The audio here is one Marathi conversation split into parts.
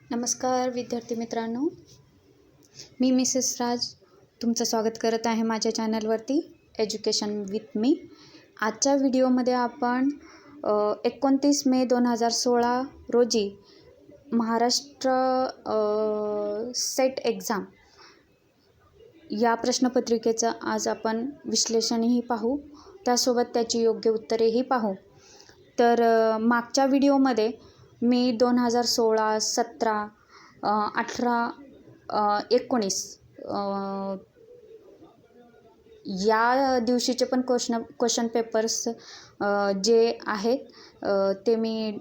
नमस्कार विद्यार्थी मित्रांनो, मी मिसेस राज तुमचं स्वागत करत आहे माझ्या चॅनलवरती एज्युकेशन विथ मी। आजच्या व्हिडिओमध्ये आपण 29 मे 2016 रोजी महाराष्ट्र सेट एक्झाम या प्रश्नपत्रिकेचं आज आपण विश्लेषणही पाहू, त्यासोबत त्याची योग्य उत्तरेही पाहू। तर मागच्या व्हिडिओमध्ये मी 2016, 17, 18, 19 या दिवशीचे पण क्वेश्चन पेपर्स जे आहेत ते मी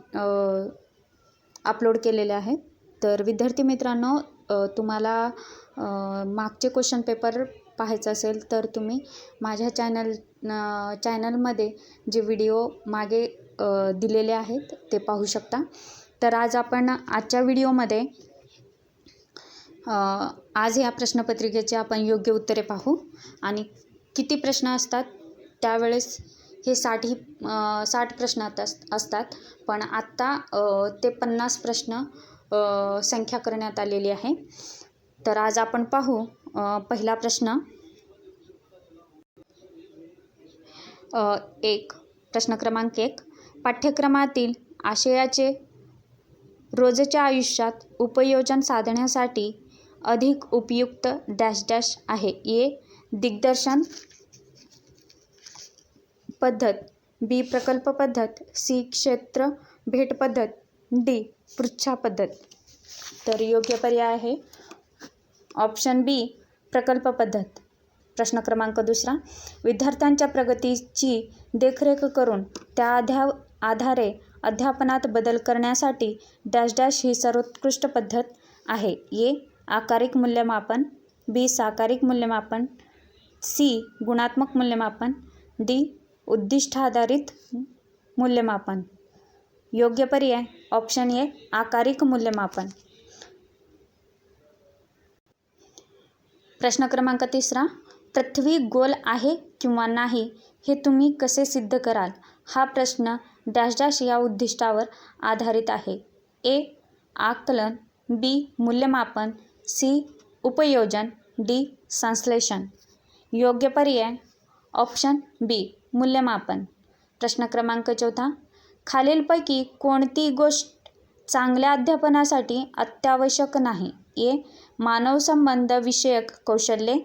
अपलोड केलेले आहेत। तर विद्यार्थी मित्रांनो, तुम्हाला मागचे क्वेश्चन पेपर पाहायचं असेल तर तुम्ही माझ्या चॅनलमध्ये जे व्हिडिओ मागे दिलेले आहेत ते पाहू शकता। तर आज आपण आजच्या व्हिडिओमध्ये आज या प्रश्नपत्रिकेचे आपण योग्य उत्तरे पाहू आणि किती प्रश्न असतात त्यावेळेस हे 60 प्रश्न असतात, पण आत्ता ते 50 प्रश्न संख्या करण्यात आलेली आहे। तर आज आपण पाहू पहिला प्रश्न। प्रश्न क्रमांक 1, पाठ्यक्रमातील आशयाचे रोजच्या आयुष्यात उपयोजन साधण्यासाठी अधिक उपयुक्त डॅश डॅश आहे। ए. दिग्दर्शन पद्धत, बी. प्रकल्प पद्धत, सी. क्षेत्र भेट पद्धत, डी. पृच्छा पद्धत। तर योग्य पर्याय आहे ऑप्शन बी, प्रकल्प पद्धत। प्रश्न क्रमांक 2, विद्यार्थ्यांच्या प्रगतीची देखरेख करून त्या आधारे अध्यापनात बदल करण्यासाठी डॅश डॅश ही सर्वोत्कृष्ट पद्धत आहे। ए. आकारिक मूल्यमापन, बी. साकारिक मूल्यमापन, सी. गुणात्मक मूल्यमापन, डी. उद्दिष्टाधारित मूल्यमापन। योग्य पर्याय ऑप्शन ए, आकारिक मूल्यमापन। प्रश्न क्रमांक 3, पृथ्वी गोल आहे किंवा नाही हे तुम्ही कसे सिद्ध कराल? हा प्रश्न डॅश डॅश या उद्दिष्टावर आधारित आहे। ए. आकलन, बी. मूल्यमापन, सी. उपयोजन, डी. संश्लेषण। योग्य पर्याय ऑप्शन बी, मूल्यमापन। प्रश्न क्रमांक 4, खालीलपैकी कोणती गोष्ट चांगल्या अध्यापनासाठी अत्यावश्यक नाही? ए. मानवसंबंध विषयक कौशल्ये,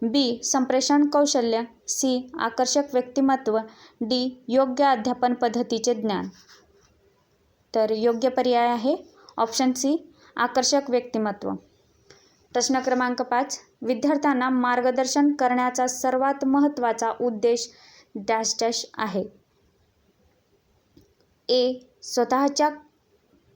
बी. संप्रेषण कौशल्य, सी. आकर्षक व्यक्तिमत्व, डी. योग्य अध्यापन पद्धतीचे ज्ञान। तर योग्य पर्याय आहे ऑप्शन सी, आकर्षक व्यक्तिमत्व। प्रश्न क्रमांक 5, विद्यार्थ्यांना मार्गदर्शन करण्याचा सर्वात महत्त्वाचा उद्देश डॅश डॅश आहे। ए. स्वतःच्या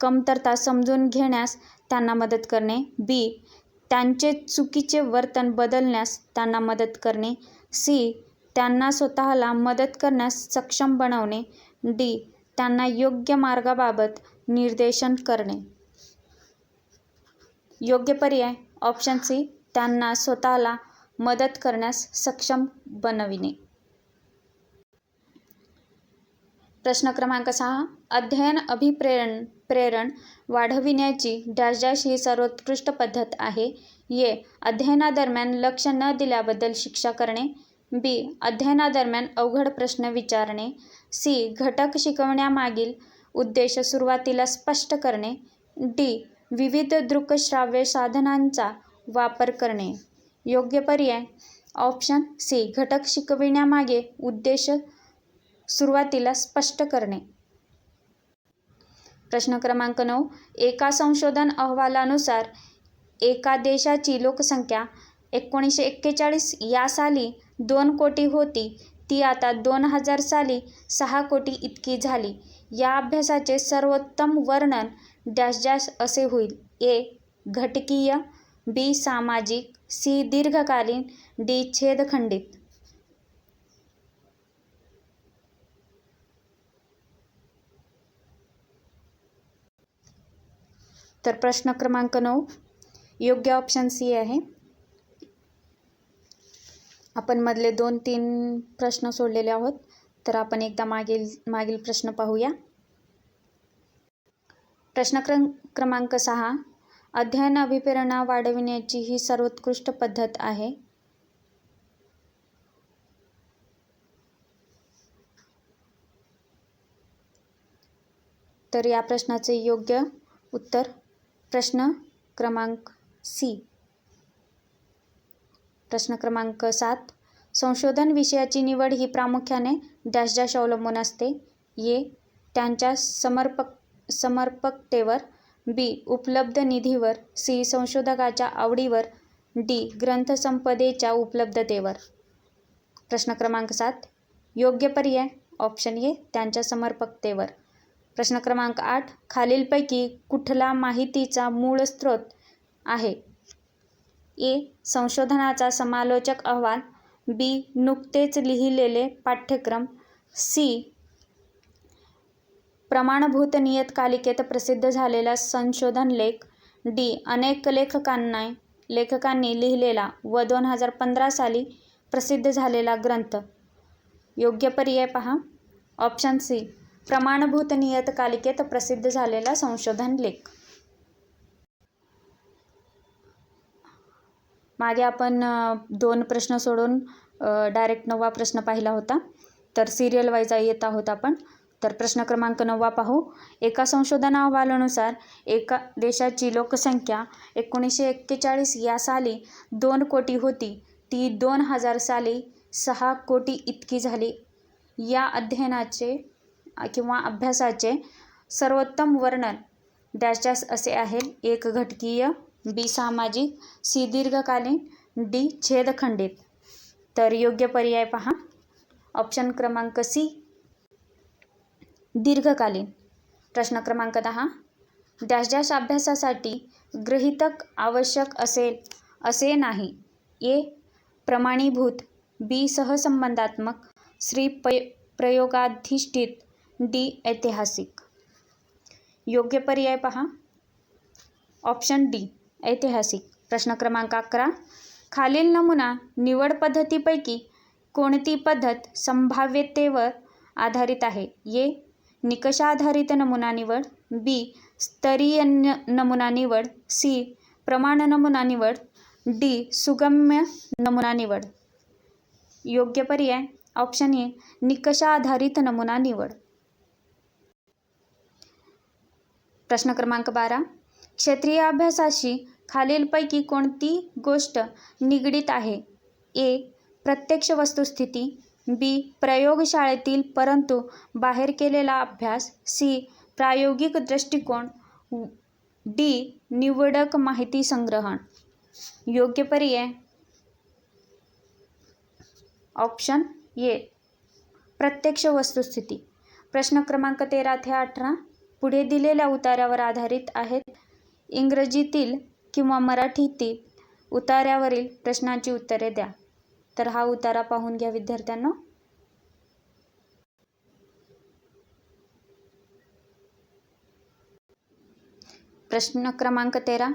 कमतरता समजून घेण्यास त्यांना मदत करणे, बी. त्यांचे चुकीचे वर्तन बदलण्यास त्यांना मदत करणे, सी. त्यांना स्वतःला मदत करण्यास सक्षम बनवणे, डी. त्यांना योग्य मार्गाबाबत निर्देशन करणे। योग्य पर्याय ऑप्शन सी, त्यांना स्वतःला मदत करण्यास सक्षम बनविणे। प्रश्न क्रमांक 6, अध्ययन अभिप्रेरण वाढविण्याची डॅश डॅश ही सर्वोत्कृष्ट पद्धत आहे। ए. अध्ययनादरम्यान लक्ष न दिल्याबद्दल शिक्षा करणे, बी. अध्ययनादरम्यान अवघड प्रश्न विचारणे, सी. घटक शिकवण्यामागील उद्देश सुरुवातीला स्पष्ट करणे, डी. विविध दृकश्राव्य साधनांचा वापर करणे। योग्य पर्याय ऑप्शन सी, घटक शिकविण्यामागे उद्देश सुरुवातीला स्पष्ट करणे। प्रश्न क्रमांक 9, एका संशोधन अहवालानुसार एका देशाची लोकसंख्या 1941 या साली 2 कोटी होती, ती आता 2000 साली 6 कोटी इतकी झाली। या अभ्यासाचे सर्वोत्तम वर्णन डॅश डॅश असे होईल। ए. घटकीय, बी. सामाजिक, सी. दीर्घकालीन, डी. छेदखंडित। तर प्रश्न क्रमांक 9 योग्य ऑप्शन सी आहे। आपण मधले 2-3 प्रश्न सोडलेले आहोत, तर आपण एकदा मागील प्रश्न पाहूया। प्रश्न क्रमांक 6, अध्ययन अभिप्रेरणा वाढविण्याची ही सर्वोत्कृष्ट पद्धत आहे. तर या प्रश्नाचे योग्य उत्तर प्रश्न क्रमांक सी. प्रश्न क्रमांक 7. संशोधन विषयाची निवड ही प्रामुख्याने डॅश डॅश अवलंबून असते. ए. त्यांच्या समर्पकतेवर. बी. उपलब्ध निधीवर. सी. संशोधकाच्या आवडीवर. डी. ग्रंथसंपदेच्या उपलब्धतेवर. प्रश्न क्रमांक 7. योग्य पर्याय ऑप्शन ए. त्यांच्या समर्पकतेवर. प्रश्न क्रमांक 8. खालीलपैकी कुठला माहितीचा मूळ स्रोत आहे? ए. संशोधनाचा समालोचक अहवाल. बी. नुकतेच लिहिलेले पाठ्यक्रम. सी. प्रमाणभूत नियतकालिकेत प्रसिद्ध झालेला संशोधन लेख. डी. अनेक लेखकांनी लिहिलेला व 2015 साली प्रसिद्ध झालेला ग्रंथ. योग्य पर्याय पहा. Option C. प्रमाणभूत नियतकालिकेत प्रसिद्ध झालेला संशोधन लेख. मागे आपण 2 प्रश्न सोडून डायरेक्ट 9वा प्रश्न पाहिला होता. तर सिरियल वाईज येत आहोत आपण. तर प्रश्न क्रमांक 9 पाहू. एका संशोधन अहवालानुसार एका देशाची लोकसंख्या 1941 या साली 2 कोटी होती. ती 2000 साली 6 कोटी इतकी झाली. या अध्ययनाचे किंवा अभ्यासाचे सर्वोत्तम वर्णन डॅश डॅश असे आहे. एक घटकीय. बी. सामाजिक. सी. दीर्घकालीन. डी. छेदखंडित. तर योग्य पर्याय पहा. ऑप्शन क्रमांक सी. दीर्घकालीन. प्रश्न क्रमांक 10. डॅश डॅश अभ्यासासाठी गृहीतक आवश्यक असेल असे नाही. ए. प्रमाणीभूत. बी. सहसंबंधात्मक. सी. प्रयोगाधिष्ठित. डी. ऐतिहासिक. योग्य पर्याय पहा. Option D. ऐतिहासिक. प्रश्न क्रमांक 11. खालील नमुना निवड पद्धतीपैकी कोणती पद्धत संभाव्यतेवर आधारित आहे? ए. निकषाधारित नमुना निवड. बी. स्तरीय नमुना निवड. सी. प्रमाण नमुना निवड. डी. सुगम्य नमुना निवड. योग्य पर्याय ऑप्शन ए. निकषाधारित नमुना निवड. प्रश्न क्रमांक 12. क्षेत्रीय अभ्यासाशी खालीलपैकी कोणती गोष्ट निगडीत आहे? ए. प्रत्यक्ष वस्तुस्थिती. बी. प्रयोगशाळेतील परंतु बाहेर केलेला अभ्यास. सी. प्रायोगिक दृष्टिकोन. डी. निवडक माहिती संग्रहण. योग्य पर्याय ऑप्शन ए. प्रत्यक्ष वस्तुस्थिती. प्रश्न क्रमांक 13 ते 18 पुढे दिलेल्या उतार्यावर आधारित आहेत. इंग्रजीतील किंवा मराठीतील उतार्यावरील प्रश्नांची उत्तरे द्या. तर हा उतारा पाहून घ्या विद्यार्थ्यांनो. प्रश्न क्रमांक 13.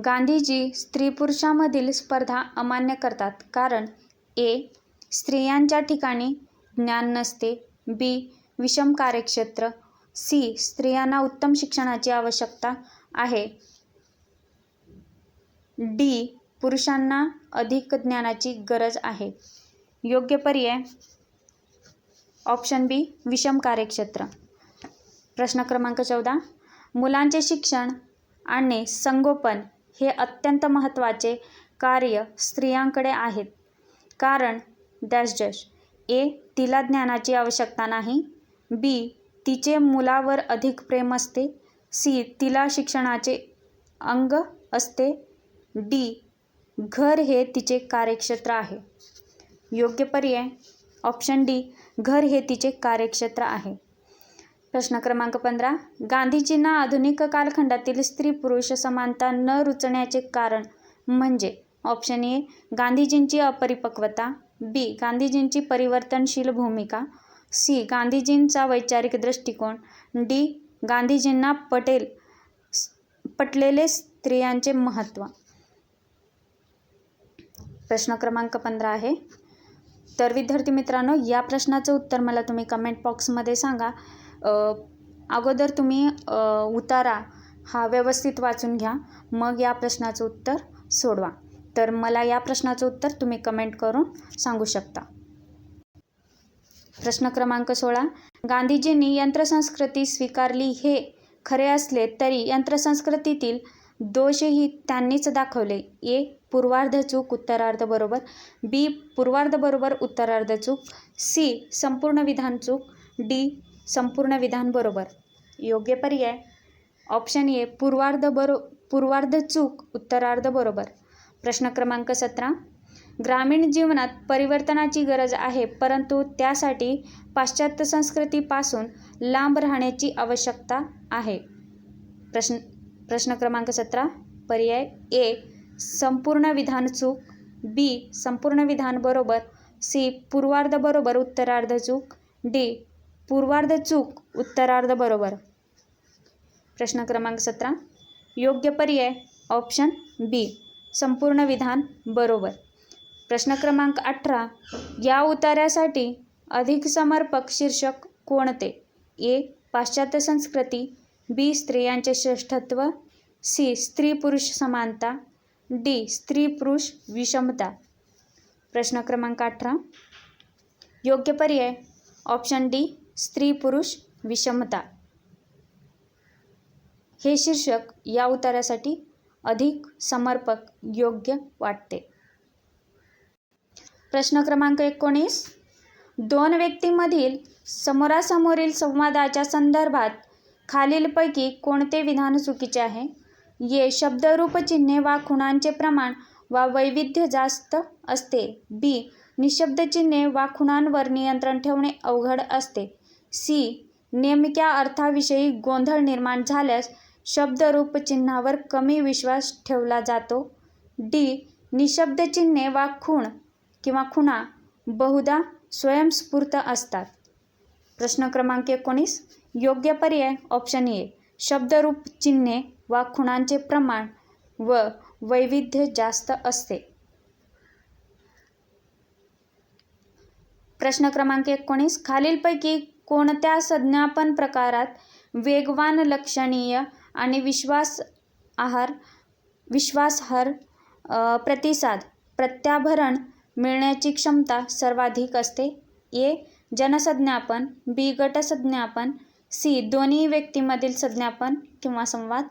गांधीजी स्त्री-पुरुषांमधील स्पर्धा अमान्य करतात कारण ए. स्त्रियांच्या ठिकाणी ज्ञान नसते. बी. विषम कार्यक्षेत्र. सी. स्त्रियांना उत्तम शिक्षणाची आवश्यकता आहे. डी. पुरुषांना अधिक ज्ञानाची गरज आहे. योग्य पर्याय ऑप्शन बी. विषम कार्यक्षेत्र. प्रश्न क्रमांक 14. मुलांचे शिक्षण आणि संगोपन हे अत्यंत महत्त्वाचे कार्य स्त्रियांकडे आहेत कारण डॅश डॅश. ए. तिला ज्ञानाची आवश्यकता नाही. बी. तिचे मुलावर अधिक प्रेम असते. सी. तिला शिक्षणाचे अंग असते. डी. घर हे तिचे कार्यक्षेत्र आहे. योग्य पर्याय ऑप्शन डी. घर हे तिचे कार्यक्षेत्र आहे. प्रश्न क्रमांक 15. गांधीजींना आधुनिक कालखंडातील स्त्री-पुरुष समानता न रुचण्याचे कारण म्हणजे ऑप्शन ए. गांधीजींची अपरिपक्वता. बी. गांधीजींची परिवर्तनशील भूमिका. सी. गांधीजींचा वैचारिक दृष्टिकोन. डी. गांधीजींना पटलेले स्त्रियांचे महत्त्व. प्रश्न क्रमांक 15 आहे. तर विद्यार्थी मित्रांनो, या प्रश्नाचं उत्तर मला तुम्ही कमेंट बॉक्समध्ये सांगा. अगोदर तुम्ही उतारा हा व्यवस्थित वाचून घ्या, मग या प्रश्नाचं उत्तर सोडवा. तर मला या प्रश्नाचं उत्तर तुम्ही कमेंट करून सांगू शकता. प्रश्न क्रमांक 16. गांधीजींनी यंत्रसंस्कृती स्वीकारली हे खरे असले तरी यंत्रसंस्कृतीतील दोषही त्यांनीच दाखवले. ए. पूर्वार्ध चूक उत्तरार्ध बरोबर. बी. पूर्वार्ध बरोबर उत्तरार्ध चूक. सी. संपूर्ण विधान चूक. डी. संपूर्ण विधान बरोबर. योग्य पर्याय ऑप्शन ए. पूर्वार्ध चूक उत्तरार्ध बरोबर. प्रश्न क्रमांक 17. ग्रामीण जीवनात परिवर्तनाची गरज आहे, परंतु त्यासाठी पाश्चात्य संस्कृतीपासून लांब राहण्याची आवश्यकता आहे. प्रश्न क्रमांक 17. पर्याय ए. संपूर्ण विधान चूक. बी. संपूर्ण विधान बरोबर. सी. पूर्वार्ध बरोबर उत्तरार्ध चूक. डी. पूर्वार्ध चूक उत्तरार्ध बरोबर. प्रश्न क्रमांक 17. योग्य पर्याय ऑप्शन बी. संपूर्ण विधान बरोबर. प्रश्न क्रमांक 18. या उतार्यासाठी अधिक समर्पक शीर्षक कोणते? ए. पाश्चात्य संस्कृती. बी. स्त्रियांचे श्रेष्ठत्व. सी. स्त्री पुरुष समानता. डी. स्त्री पुरुष विषमता. प्रश्न क्रमांक 18. योग्य पर्याय ऑप्शन डी. स्त्री पुरुष विषमता हे शीर्षक या उतार्यासाठी अधिक समर्पक योग्य वाटते. प्रश्न क्रमांक 19. दोन व्यक्तींमधील समोरासमोरील संवादाच्या संदर्भात खालीलपैकी कोणते विधान चुकीचे आहे? ए. शब्दरूप चिन्हे वा खुणांचे प्रमाण वा वैविध्य जास्त असते. बी. निशब्द चिन्हे वा खुणांवर नियंत्रण ठेवणे अवघड असते. सी. नेमक्या अर्थाविषयी गोंधळ निर्माण झाल्यास शब्दरूप चिन्हावर कमी विश्वास ठेवला जातो. डी. निशब्द चिन्हे वा खूण किंवा खुणा बहुधा स्वयंस्फूर्त असतात. प्रश्न क्रमांक 19. योग्य पर्याय ऑप्शन ए. शब्दरूप चिन्हे वा खुणांचे प्रमाण व वैविध्य जास्त असते. प्रश्न क्रमांक 19. खालीलपैकी कोणत्या संज्ञापन प्रकारात वेगवान, लक्षणीय आणि विश्वासार्ह प्रतिसाद प्रत्याभरण मिळण्याची क्षमता सर्वाधिक असते? ए. जनसंज्ञापन. बी. गटसंज्ञापन. सी. दोन्ही व्यक्तींमधील संज्ञापन किंवा संवाद.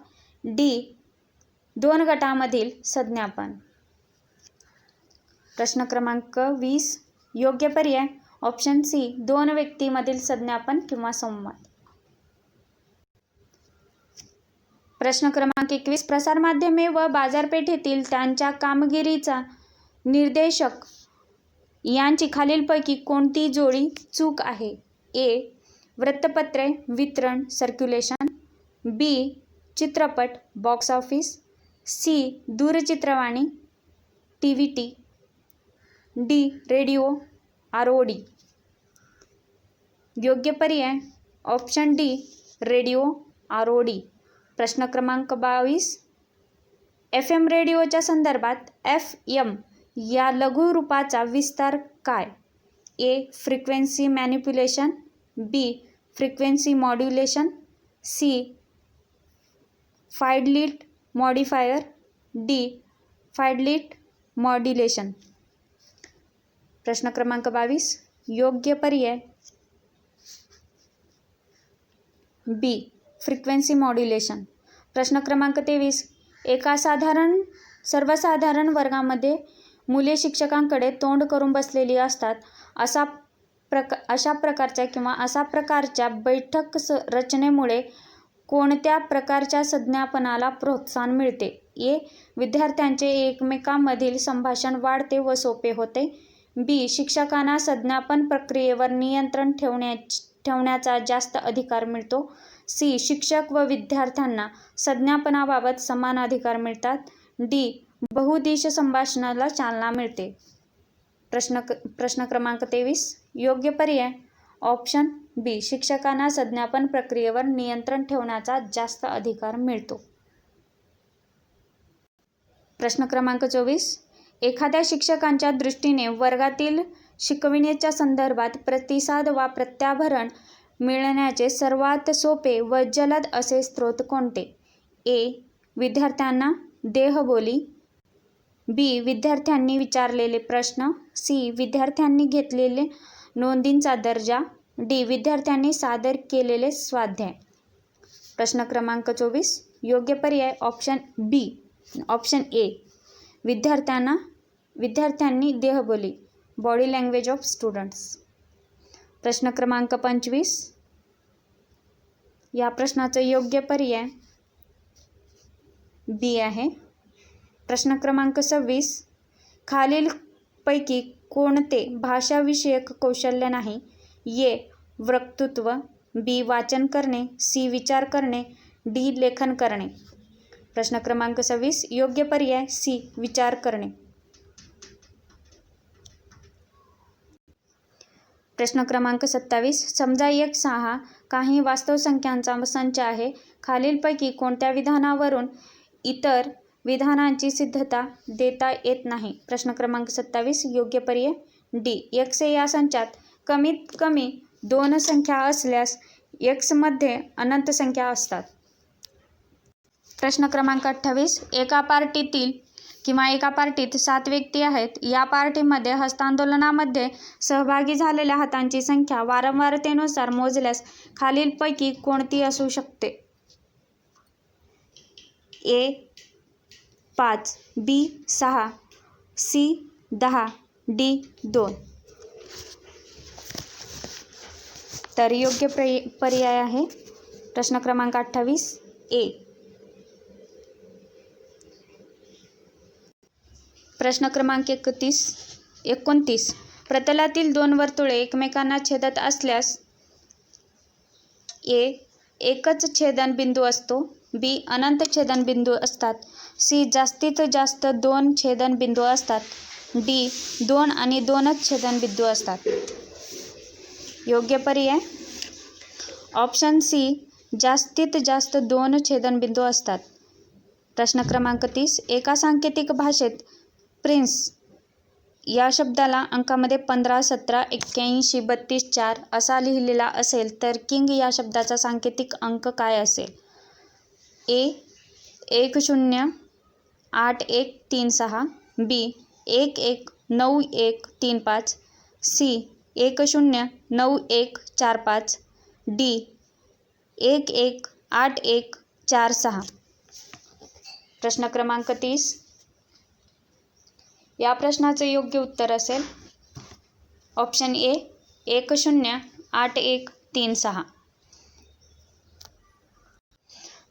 डी. दोन गटांमधील संज्ञापन. प्रश्न क्रमांक 20. योग्य पर्याय ऑप्शन सी. दोन व्यक्तींमधील संज्ञापन किंवा संवाद. प्रश्न क्रमांक 21. प्रसारमाध्यमे व बाजारपेठेतील त्यांच्या कामगिरीचा निर्देशक यांची खालीलपैकी कोणती जोडी चूक आहे? ए. वृत्तपत्रे वितरण सर्क्युलेशन. बी. चित्रपट बॉक्स ऑफिस. सी. दूरचित्रवाणी TVT. डी. Radio ROD. योग्य पर्याय ऑप्शन डी. Radio ROD. प्रश्न क्रमांक 22. FM रेडिओच्या संदर्भात FM या लघुरूपाचा विस्तार काय? A. Frequency manipulation. B. Frequency modulation. C. Fidelity modifier. D. Fidelity modulation. प्रश्न क्रमांक 22. योग्य पर्याय बी. Frequency modulation. प्रश्न क्रमांक 23. एका सर्वसाधारण वर्गामध्ये मुले शिक्षकांकडे तोंड करून बसलेली असतात. अशा प्रकारच्या बैठक रचनेमुळे कोणत्या प्रकारच्या संज्ञापनाला प्रोत्साहन मिळते? ए. विद्यार्थ्यांचे एकमेकांमधील संभाषण वाढते व सोपे होते. बी. शिक्षकांना संज्ञापन प्रक्रियेवर नियंत्रण ठेवण्याचा जास्त अधिकार मिळतो. सी. शिक्षक व विद्यार्थ्यांना संज्ञापनाबाबत समान अधिकार मिळतात. डी. बहुदिश संभाषणाला चालना मिळते. प्रश्न क्रमांक 23. योग्य पर्याय ऑप्शन बी. शिक्षकांना संज्ञापन प्रक्रियेवर नियंत्रण ठेवण्याचा जास्त अधिकार मिळतो. प्रश्न क्रमांक 24. एखाद्या शिक्षकांच्या दृष्टीने वर्गातील शिकवणीच्या संदर्भात प्रतिसाद वा प्रत्याभरण मिळण्याचे सर्वात सोपे व जलद असे स्रोत कोणते? ए. विद्यार्थ्यांना देहबोली. बी. विद्यार्थ्यांनी विचारलेले प्रश्न. सी. विद्यार्थ्यांनी घेतलेले नोंदींचा दर्जा. डी. विद्यार्थ्यांनी सादर केलेले स्वाध्याय. प्रश्न क्रमांक 24. योग्य पर्याय ऑप्शन बी. Option A. विद्यार्थ्यांनी देहबोली. Body language of students. प्रश्न क्रमांक 25. या प्रश्नाचं योग्य पर्याय बी आहे. प्रश्न क्रमांक 26. खालीलपैकी कोणते भाषाविषयक कौशल्य नाही? ए. वक्तृत्व. बी. वाचन करणे. सी. विचार करणे. डी. लेखन करणे. प्रश्न क्रमांक 26. योग्य पर्याय सी. विचार करणे. प्रश्न क्रमांक 27. समजा एक 6 काही वास्तव संख्यांचा संच आहे. खालीलपैकी कोणत्या विधानावरून इतर विधानांची सिद्धता देता येत नाही? प्रश्न क्रमांक 27. योग्य पर्याय डी. x या संचात कमीत कमी 2 संख्या असल्यास x मध्ये अनंत संख्या असतात. प्रश्न क्रमांक 28. एका पार्टीत 7 व्यक्ती आहेत. या पार्टीमध्ये हस्तांदोलनामध्ये सहभागी झालेल्या हातांची संख्या वारंवारतेनुसार मोजल्यास खालीलपैकी कोणती असू शकते? ए. 5. बी. 6. सी. 10. डी. 2. तर योग्य पर्याय आहे प्रश्न क्रमांक 28 ए. प्रश्न क्रमांक 29. प्रतलातील 2 वर्तुळे एकमेकांना छेदत असल्यास ए. एकच छेदनबिंदू असतो. बी. अनंत छेदनबिंदू असतात. सी. जास्तीत जास्त 2 छेदनबिंदू असतात. डी. 2 आणि 2च छेदनबिंदू असतात. योग्य पर्याय ऑप्शन सी. जास्तीत जास्त 2 छेदनबिंदू असतात. प्रश्न क्रमांक 30. एका सांकेतिक भाषेत प्रिन्स या शब्दाला अंकामध्ये 15, 17, 81, 32, 4 असा लिहिलेला असेल तर किंग या शब्दाचा सांकेतिक अंक काय असेल? ए. 108136. बी. 119135. सी. 109145. डी. 118146. प्रश्न क्रमांक 30. या प्रश्नाचं योग्य उत्तर असेल ऑप्शन ए. 108136.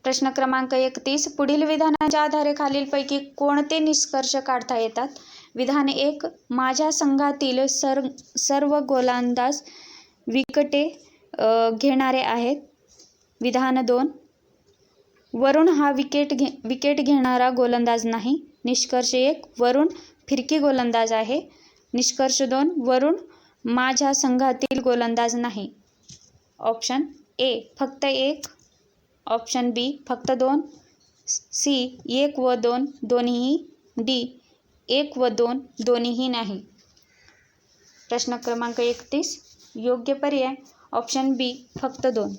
प्रश्न क्रमांक 31. पुढील विधानाच्या आधारे खालीलपैकी कोणते निष्कर्ष काढता येतात? विधान 1. माझ्या संघातील सर्व गोलंदाज विकेटे घेणारे आहेत. विधान 2. वरुण हा विकेट घेणारा गोलंदाज नाही. निष्कर्ष 1. वरुण फिरकी गोलंदाज आहे. निष्कर्ष 2. वरुण माझ्या संघातील गोलंदाज नाही. Option A. फक्त 1. ऑप्शन बी. फक्त 2. सी. 1 व 2 दोन्हीही. डी. 1 व 2 दोन्हीही नाही. प्रश्न क्रमांक 31. योग्य पर्याय ऑप्शन बी. फक्त 2.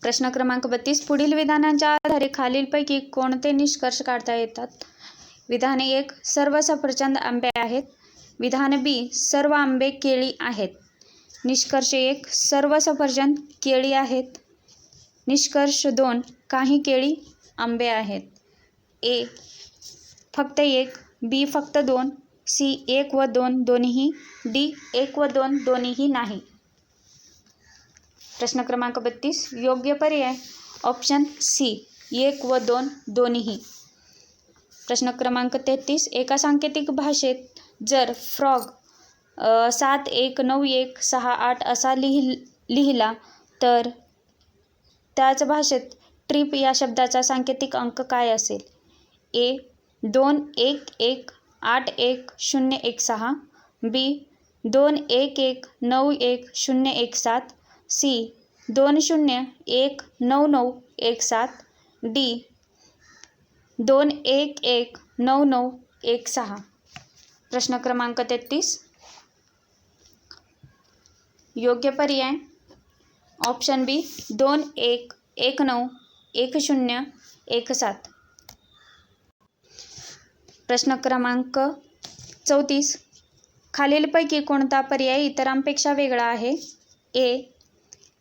प्रश्न क्रमांक 32. पुढील विधानांच्या आधारे खालीलपैकी कोणते निष्कर्ष काढता येतात? विधान 1. सर्व सफरचंद आंबे आहेत. विधान बी. सर्व आंबे केळी आहेत. निष्कर्ष 1. सर्व सफरचंद केळी आहेत. निष्कर्ष 2. काही केळी आंबे आहेत. ए. फक्त 1. बी. फक्त 2. सी. 1 व 2 दोन्हीही. डी. 1 व 2 दोन्हीही नाही. प्रश्न क्रमांक 32. योग्य पर्याय ऑप्शन सी. 1 व 2 दोन्हीही. प्रश्न क्रमांक 33. एका सांकेतिक भाषेत जर फ्रॉग 719168 असा लिहिला तर त्याच भाषेत ट्रिप या शब्दाचा सांकेतिक अंक काय असेल? ए. 21181016. बी. 21191017. सी. 20199917. डी. 211916. प्रश्न क्रमांक 33. योग्य पर्याय ऑप्शन बी. 191017। प्रश्न क्रमांक 34, खालीलपैकी कोणता पर्याय इतरांपेक्षा वेगळा आहे? ए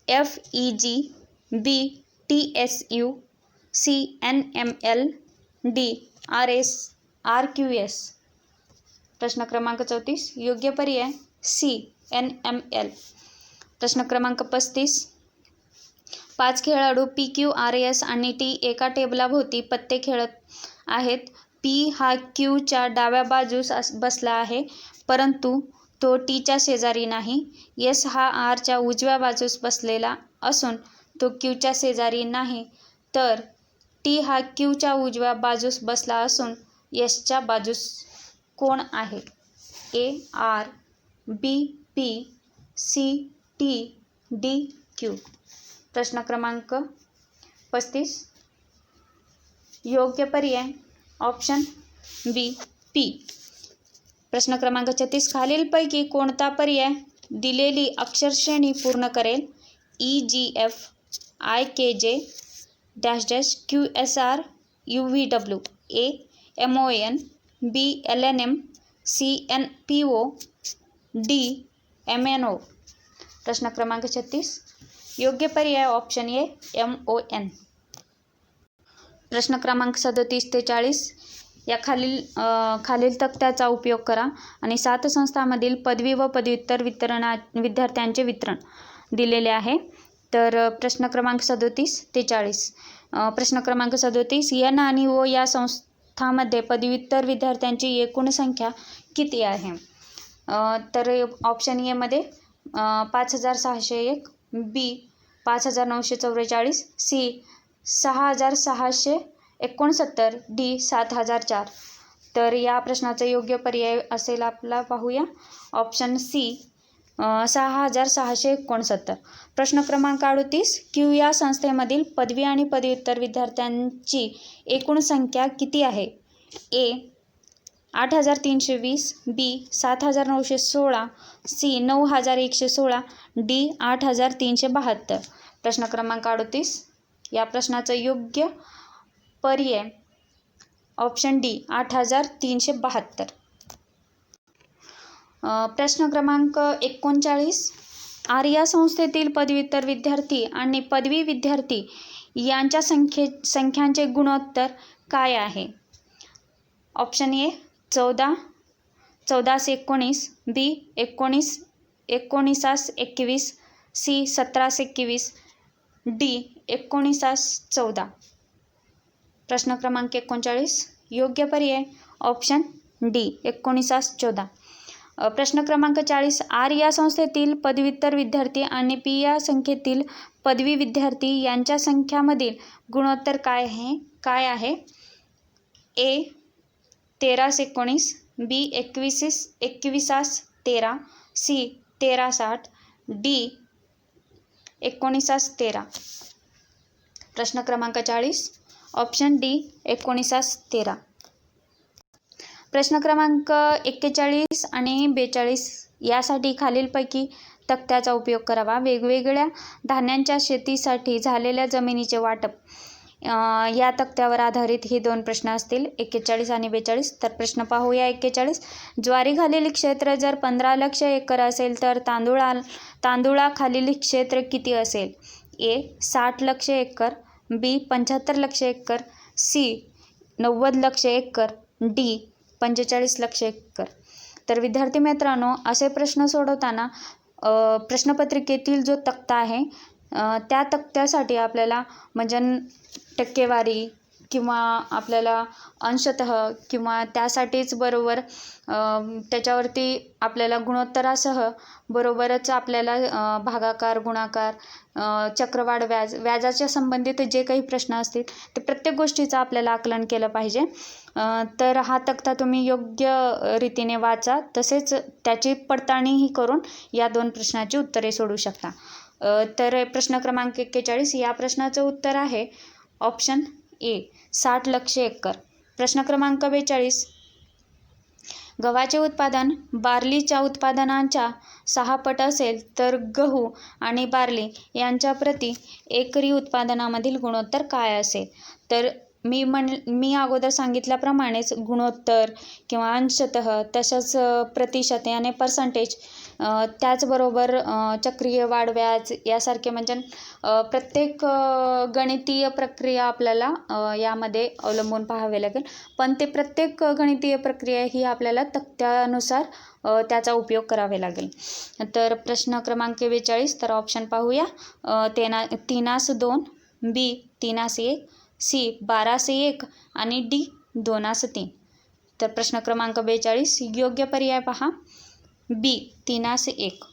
FEG, B TSU, C NML, D RQS। प्रश्न क्रमांक 34 योग्य पर्याय C NML। प्रश्न क्रमांक 35, 5 खेळाडू PQRS आणि T एका टेबलाभोवती पत्ते खेळत आहेत. P हा Qच्या डाव्या बाजूस बसला आहे, परंतु तो Tच्या शेजारी नाही. S हा Rच्या उजव्या बाजूस बसलेला असून तो Qच्या शेजारी नाही. तर T हा Qच्या उजव्या बाजूस बसला असून Sच्या बाजूस कोण आहे? A R, B P, C T, D Q। प्रश्न क्रमांक 35 योग्य पर्याय ऑप्शन B P। प्रश्न क्रमांक 36, खालीलपैकी कोणता पर्याय दिलेली अक्षरश्रेणी पूर्ण करेल? EGF, IKJ, QSR, UVW, A MON, B LNM, C NPO, D MNO। प्रश्न क्रमांक 36 योग्य पर्याय ऑप्शन ए MON। प्रश्न क्रमांक 37 ते 40 या खालील तक्त्याचा उपयोग करा आणि 7 संस्थांमधील पदवी व पदव्युत्तर विद्यार्थ्यांचे वितरण दिलेले आहे. तर प्रश्न क्रमांक 37 ते 40। प्रश्न क्रमांक 37, N आणि O या संस्थांमध्ये पदव्युत्तर विद्यार्थ्यांची एकूण संख्या किती आहे? तर ऑप्शन ए मध्ये 5601, B 5944, C 6669, D 7004। तर या प्रश्नाचा योग्य पर्याय असेल आपला पाहूया ऑप्शन C 6669। प्रश्न क्रमांक 38, Q या संस्थेमधील पदवी आणि पदव्युत्तर विद्यार्थ्यांची एकूण संख्या किती आहे? A 8320, B 7916, C 9116, D 8372। प्रश्न क्रमांक 38 या प्रश्नाचं योग्य पर्याय ऑप्शन D 8372। प्रश्न क्रमांक 39, R या संस्थेतील पदव्युत्तर विद्यार्थी आणि पदवी विद्यार्थी यांच्या संख्यांचे गुणोत्तर काय आहे? ऑप्शन ए 14, 1419, B 19, 1921, C 1721, D 1914। प्रश्न क्रमांक 39 योग्य पर्याय ऑप्शन D 1914। प्रश्न क्रमांक 40, R या संस्थेतील पदव्युत्तर विद्यार्थी आणि P या संख्येतील पदवी विद्यार्थी यांच्या संख्यामधील गुणोत्तर काय आहे? A 1319, B 2113, C 1360, D 1913। प्रश्न क्रमांक 40 ऑप्शन D 1913। प्रश्न क्रमांक 41 आणि 42 यासाठी खालीलपैकी तक्त्याचा उपयोग करावा. वेगवेगळ्या धान्यांच्या शेतीसाठी झालेल्या जमिनीचे वाटप या तक्त्यावर आधारित हे 2 प्रश्न असतील 41 आणि 42। तर प्रश्न पाहूया 41, ज्वारीखालील क्षेत्र जर 15 लाख एकर असेल तर तांदूळाखालील क्षेत्र किती असेल? A 60 lakh acre, B 75 lakh acre, C 90 lakh acre, D 45 lakh acre. तर विद्यार्थी मित्रांनो, असे प्रश्न सोडवताना प्रश्नपत्रिकेतील जो तक्ता आहे त्या तक्त्यासाठी आपल्याला म्हणजे टक्केवारी किंवा आपल्याला अंशतः किंवा त्यासाठीच बरोबर त्याच्यावरती आपल्याला गुणोत्तरासह बरोबरच आपल्याला भागाकार, गुणाकार, चक्रवाढ व्याजाच्या संबंधित जे काही प्रश्न असतील ते प्रत्येक गोष्टीचं आपल्याला आकलन केलं पाहिजे। तर हा तक्ता तुम्ही योग्य रीतीने वाचा, तसेच त्याची पडताळणीही करून या 2 प्रश्नाची उत्तरे सोडवू शकता। तर प्रश्न क्रमांक 41 या प्रश्नाचं उत्तर आहे ऑप्शन ए 60 लाख एकर। प्रश्न क्रमांक 42, गव्हाचे उत्पादन बार्लीच्या उत्पादनांच्या 6 पट असेल तर गहू आणि बार्ली यांच्या प्रति एकरी उत्पादनामधील गुणोत्तर काय असेल? तर मी अगोदर सांगितल्याप्रमाणेच गुणोत्तर किंवा अंशतः, तसंच प्रतिशत याने पर्सेंटेज, त्याचबरोबर चक्रीय वाढ व्याज यासारखे म्हणजे प्रत्येक गणितीय प्रक्रिया आपल्याला यामध्ये अवलंबून पाहावे लागेल. पण ते प्रत्येक गणितीय प्रक्रिया ही आपल्याला तक्त्यानुसार त्याचा उपयोग करावे लागेल. तर प्रश्न क्रमांक 42, तर ऑप्शन पाहूया. 3:2, बी 3:1, सी 12:1 आणि डी 2:3. तर प्रश्न क्रमांक 42 योग्य पर्याय पहा, बी 3:1.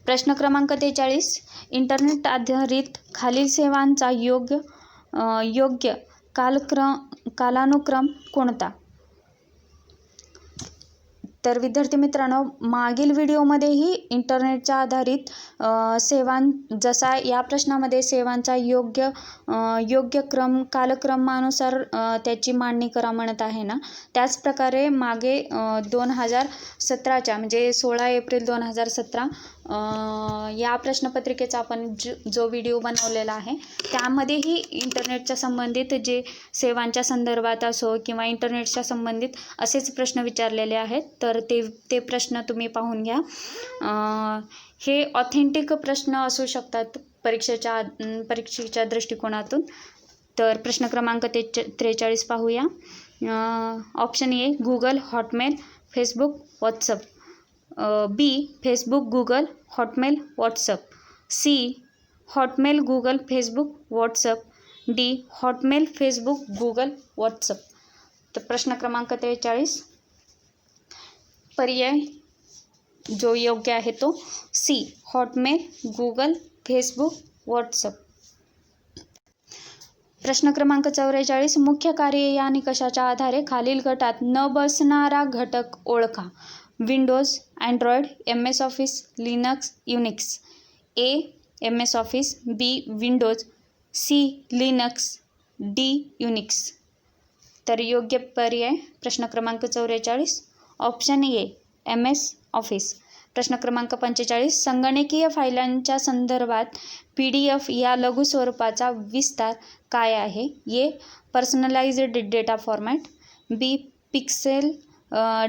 प्रश्न क्रमांक 43 इंटरनेट आधारित खालील सेवांचा योग्य कालानुक्रम कोणता? तर विद्यार्थी मित्रांनो, मागील व्हिडिओमध्येही इंटरनेटच्या आधारित जसा या प्रश्नामध्ये सेवांचा योग्य कालक्रमानुसार त्याची मांडणी करा म्हणत आहे ना, त्याच प्रकारे मागे 2017च्या म्हणजे 16 एप्रिल 2017 या प्रश्नपत्रिकेचा आपण जो व्हिडिओ बनवलेला आहे त्यामध्येही इंटरनेटच्या संबंधित जे सेवांच्या संदर्भात असो किंवा इंटरनेटच्या संबंधित असेच प्रश्न विचारलेले आहेत. तर ते प्रश्न तुम्ही पाहून घ्या. हे ऑथेंटिक प्रश्न असू शकतात परीक्षेच्या दृष्टिकोनातून. तर प्रश्न क्रमांक 43 पाहूया. Option A Google, Hotmail, Facebook, WhatsApp. B Facebook, Google, Hotmail, WhatsApp. C Hotmail, Google, Facebook, WhatsApp. D Hotmail, Facebook, Google, WhatsApp. तर प्रश्न क्रमांक 43 पर्याय जो योग्य आहे तो C Hotmail, Google, Facebook, WhatsApp. प्रश्न क्रमांक 44 मुख्य कार्य या निकषाच्या आधारे खालील गटात न बसणारा घटक ओळखा. Windows, Android, MS office, Linux, Unix. A MS office, B Windows, C Linux, D Unix. तर योग्य पर्याय प्रश्न क्रमांक 44 ऑप्शन ए MS ऑफिस. प्रश्न क्रमांक 45 संगणकीय फायलांच्या संदर्भात PDF या लघु स्वरूपाचा विस्तार काय आहे? A personalised data format, B pixel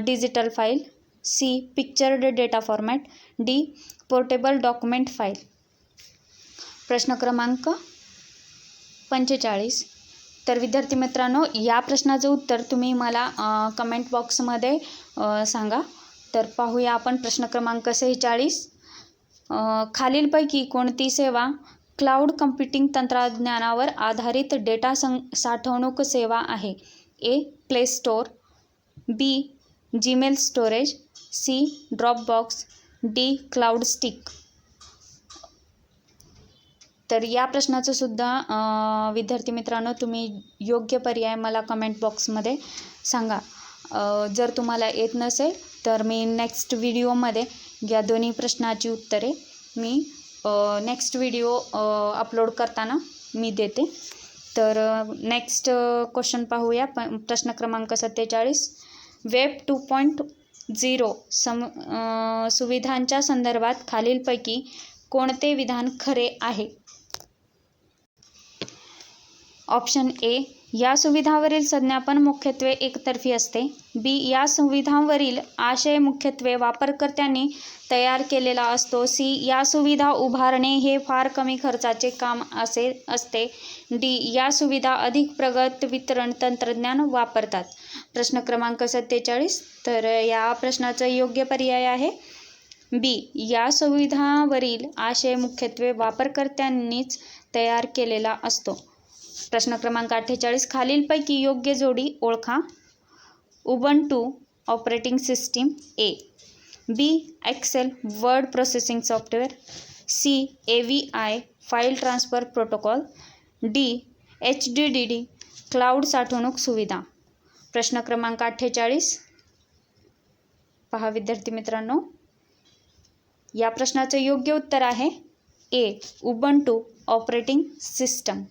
digital file, C pictured data format, D portable document file. प्रश्न क्रमांक 45. तर विद्यार्थी मित्रांनो, या प्रश्नाचं उत्तर तुम्ही मला कमेंट बॉक्समध्ये सांगा. तर पाहूया आपण प्रश्न क्रमांक 46. खालीलपैकी कोणती सेवा क्लाउड कम्प्युटिंग तंत्रज्ञानावर आधारित डेटा साठवणूक सेवा आहे? A Play Store, B Gmail storage, C Dropbox, D cloud stick. तर या प्रश्नाचं सुद्धा विद्यार्थी मित्रांनो तुम्ही योग्य पर्याय मला कमेंट बॉक्समध्ये सांगा. जर तुम्हाला येत नसेल तर मी नेक्स्ट व्हिडिओमध्ये या दोन्ही प्रश्नाची उत्तरे मी नेक्स्ट व्हिडिओ अपलोड करताना मी देते. तर नेक्स्ट क्वेश्चन पाहूया. प्रश्न क्रमांक 47 वेब 2.0 सुविधांच्या संदर्भात खालीलपैकी कोणते विधान खरे आहे? ऑप्शन ए या सुविधावरील संज्ञापन मुख्यत्वे एकतर्फी असते. बी या सुविधांवरील आशय मुख्यत्वे वापरकर्त्यांनी तयार केलेला असतो. सी या सुविधा उभारणे हे फार कमी खर्चाचे काम असते. डी या सुविधा अधिक प्रगत वितरण तंत्रज्ञान वापरतात. प्रश्न क्रमांक 47. तर या प्रश्नाचा योग्य पर्याय आहे बी या सुविधांवरील आशय मुख्यत्वे वापरकर्त्यांनीच तयार केलेला असतो. प्रश्न क्रमांक 48 खालीलपैकी योग्य जोडी ओळखा. Ubuntu operating system. A B Excel word processing software, C AVI file transfer protocol, D HDD cloud साठवणूक सुविधा. प्रश्न क्रमांक 48 पहा विद्यार्थी मित्रांनो, या प्रश्नाचं योग्य उत्तर आहे ए उबंटू ऑपरेटिंग सिस्टम.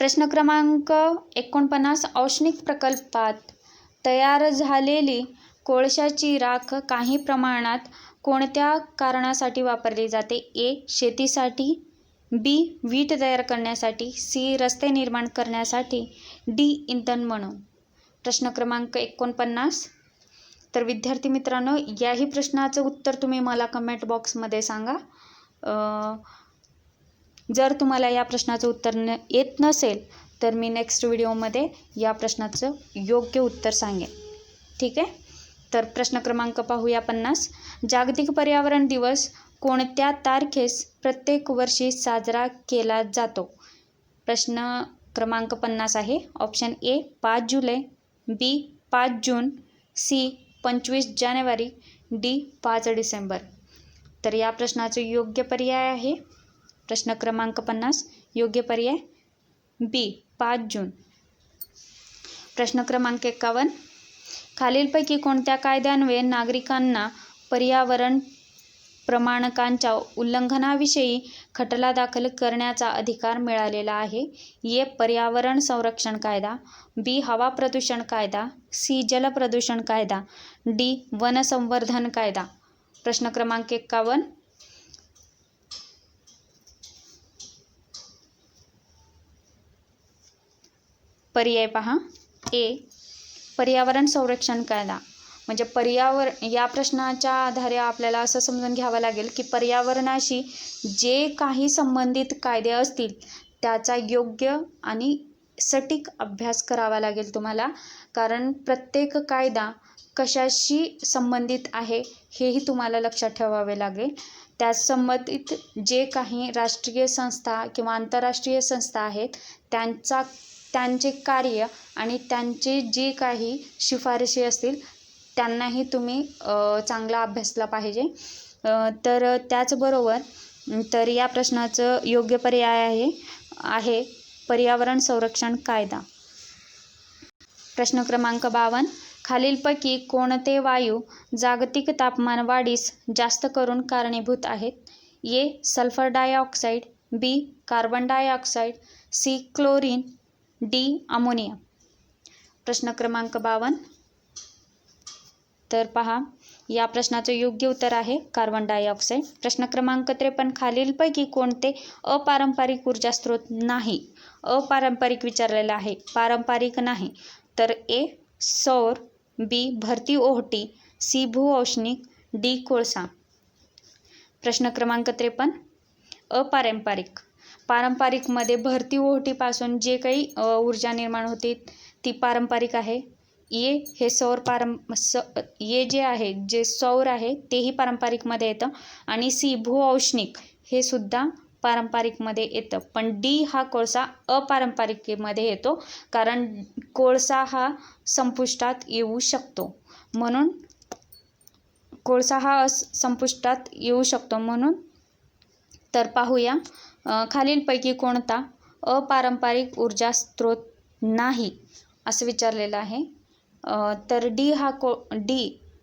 प्रश्न क्रमांक 49. औष्णिक प्रकल्पात तयार झालेली कोळशाची राख काही प्रमाणात कोणत्या कारणासाठी वापरली जाते? ए. शेतीसाठी, बी. वीट तयार करण्यासाठी, सी. रस्ते निर्माण करण्यासाठी, डी. इंधन म्हणून. प्रश्न क्रमांक 49. तर विद्यार्थी मित्रांनो, याही प्रश्नाचं उत्तर तुम्ही मला कमेंट बॉक्समध्ये सांगा. जर तुम्हाला या प्रश्नाचं उत्तर येत नसेल तर मी नेक्स्ट व्हिडिओमध्ये या प्रश्नाचं योग्य उत्तर सांगेन. ठीक आहे. तर प्रश्न क्रमांक पाहूया 50. जागतिक पर्यावरण दिवस कोणत्या तारखेस प्रत्येक वर्षी साजरा केला जातो? प्रश्न क्रमांक 50 आहे. ऑप्शन ए 5 जुलै, बी 5 जून, सी 25 जानेवारी, डी 5 डिसेंबर. तर या प्रश्नाचं योग्य पर्याय आहे प्रश्न क्रमांक 50. योग्य पर्याय बी 5 जून. प्रश्न क्रमांक 51. खालीलपैकी कोणत्या कायद्यान्वये नागरिकांना पर्यावरण प्रमाणकांच्या उल्लंघनाविषयी खटला दाखल करण्याचा अधिकार मिळालेला आहे? ए. पर्यावरण संरक्षण कायदा, बी. हवा प्रदूषण कायदा, सी. जलप्रदूषण कायदा, डी. वन संवर्धन कायदा. प्रश्न क्रमांक 51. पर्याय पहा. ए. पर्यावरण संरक्षण कायदा. म्हणजे या प्रश्नाच्या आधारे आपल्याला असं समजून घ्यावं लागेल की पर्यावरणाशी जे काही संबंधित कायदे असतील त्याचा योग्य आणि सटीक अभ्यास करावा लागेल तुम्हाला. कारण प्रत्येक कायदा कशाशी संबंधित आहे हेही तुम्हाला लक्षात ठेवावे लागेल. त्याच संबंधित जे काही राष्ट्रीय संस्था किंवा आंतरराष्ट्रीय संस्था आहेत त्यांचे कार्य आणि त्यांचे जे काही शिफारशी असतील त्यांनाही तुम्ही चांगला अभ्यासला पाहिजे. तर त्याचबरोबर तर या प्रश्नाचं योग्य पर्याय आहे पर्यावरण संरक्षण कायदा. प्रश्न क्रमांक 52. खालीलपैकी कोणते वायू जागतिक तापमान वाढीस जास्त करून कारणीभूत आहेत? A. Sulphur dioxide, B. Carbon dioxide, C. Chlorine, D. Ammonia. प्रश्न क्रमांक 52. तर पहा, या प्रश्नाचं योग्य उत्तर आहे कार्बन डायऑक्साईड. प्रश्न क्रमांक 53. खालीलपैकी कोणते अपारंपरिक ऊर्जा स्रोत नाही? अपारंपरिक विचारलेला आहे, पारंपरिक नाही. तर ए. सौर, बी. भरती ओहोटी, सी. भूऔष्णिक, डी. कोळसा. प्रश्न क्रमांक 53. अपारंपरिक. पारंपरिकमध्ये भरती ओहोटीपासून जे काही ऊर्जा निर्माण होते ती पारंपरिक आहे. ए हे ए जे आहे जे सौर आहे तेही पारंपरिकमध्ये येतं आणि सी भूऔष्णिक हे सुद्धा पारंपरिकमध्ये येतं. पण डी हा कोळसा अपारंपरिकमध्ये येतो कारण कोळसा हा संपुष्टात येऊ शकतो म्हणून तर पाहूया खालीलपैकी कोणता अपारंपरिक ऊर्जा स्रोत नाही असं विचारलेलं आहे. तर डी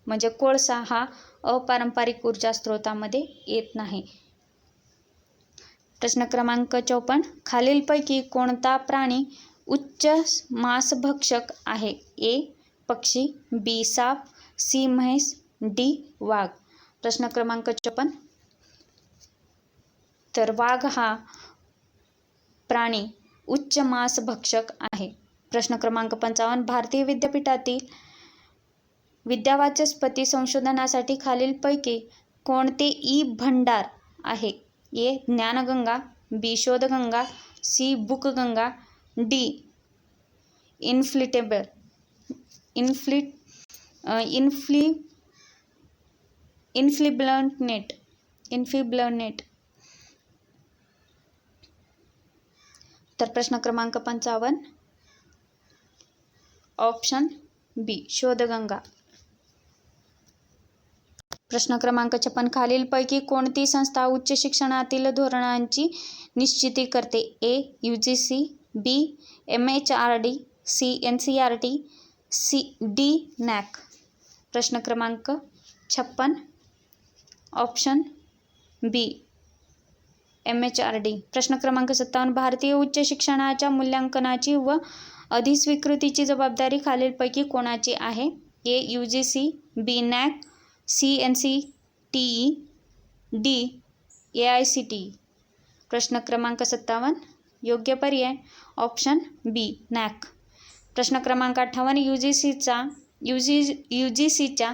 म्हणजे कोळसा हा अपारंपरिक ऊर्जा स्रोतामध्ये येत नाही. प्रश्न क्रमांक 54. खालीलपैकी कोणता प्राणी उच्च मांसभक्षक आहे? ए. पक्षी, बी. साप, सी. म्हैस, डी. वाघ. प्रश्न क्रमांक 54. तर वाघ हा प्राणी उच्च मांसभक्षक आहे. प्रश्न क्रमांक 55. भारतीय विद्यापीठातील विद्यावाचस्पती संशोधनासाठी खालीलपैकी कोणते ई भंडार आहे? ए. ज्ञानगंगा, बी. शोधगंगा, सी. बुकगंगा, डी. इन्फिब्लनेट. तर प्रश्न क्रमांक 55. ऑप्शन बी शोधगंगा. प्रश्न क्रमांक 56. खालीलपैकी कोणती संस्था उच्च शिक्षणातील धोरणांची निश्चिती करते? A. UGC, B. MHRD, C. NCERT, D. NAC. प्रश्न क्रमांक 56. Option B MHRD. प्रश्न क्रमांक 57. भारतीय उच्च शिक्षणाच्या मूल्यांकनाची व अधिस्वीकृतीची जबाबदारी खालीलपैकी कोणाची आहे? A. UGC, B. NAC, C. NCTE, D. AICTE. प्रश्न क्रमांक 57. योग्य पर्याय ऑप्शन B. NAC. प्रश्न क्रमांक 58. UGCच्या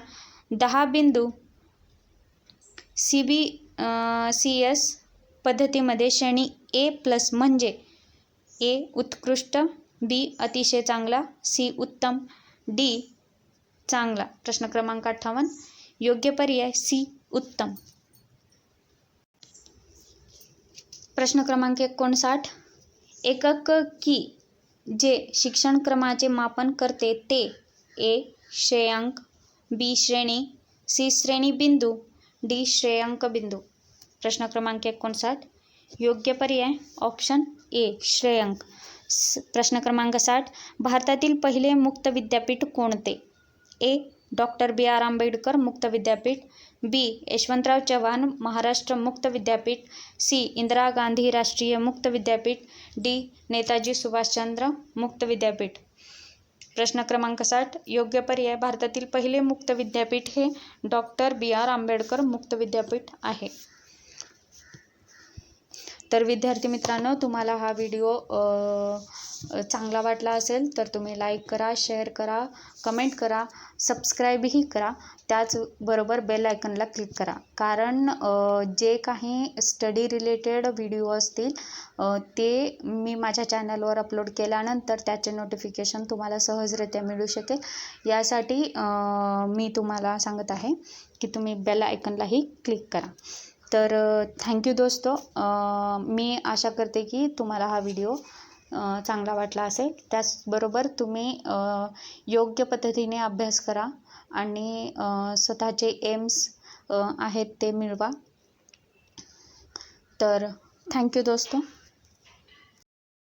10 बिंदू CBCS पद्धतीमध्ये श्रेणी A+ म्हणजे A. उत्कृष्ट, B. अतिशय चांगला, C. उत्तम, D. चांगला. प्रश्न क्रमांक 58. योग्य पर्याय C. उत्तम. प्रश्न क्रमांक 59. एकक की जे शिक्षण क्रमाचे मापन करते ते A. श्रेयांक, B. श्रेणी, C. श्रेणी बिंदू, D. श्रेयांक बिंदू. प्रश्न क्रमांक 59. योग्य पर्याय ऑप्शन A. श्रेयांक. प्रश्न क्रमांक 60. भारतातील पहिले मुक्त विद्यापीठ कोणते? A. Doctor B.R. आंबेडकर मुक्त विद्यापीठ, B. यशवंतराव चव्हाण महाराष्ट्र मुक्त विद्यापीठ, C. इंदिरा गांधी राष्ट्रीय मुक्त विद्यापीठ, D. नेताजी सुभाषचंद्र मुक्त विद्यापीठ. प्रश्न क्रमांक 60. योग्य पर्याय भारतातील पहिले मुक्त विद्यापीठ हे डॉक्टर B.R. आंबेडकर मुक्त विद्यापीठ आहे. तर विद्यार्थी मित्रांनो, तुम्हाला हा व्हिडिओ चांगला वाटला असेल तर तुम्ही लाईक करा, शेअर करा, कमेंट करा, सबस्क्राईबही करा. त्याचबरोबर बेल आयकनला क्लिक करा. कारण जे काही स्टडी रिलेटेड व्हिडिओ असतील ते मी माझ्या चॅनलवर अपलोड केल्यानंतर त्याचे नोटिफिकेशन तुम्हाला सहजरित्या मिळू शकेल. यासाठी मी तुम्हाला सांगत आहे की तुम्ही बेल आयकनलाही क्लिक करा. तर थँक्यू दोस्तो. मी आशा करते की तुम्हाला हा व्हिडिओ चांगला वाटला असेल. त्याचबरोबर तुम्ही योग्य पद्धतीने अभ्यास करा आणि स्वतःचे एम्स आहेत ते मिळवा. तर थँक्यू दोस्तो.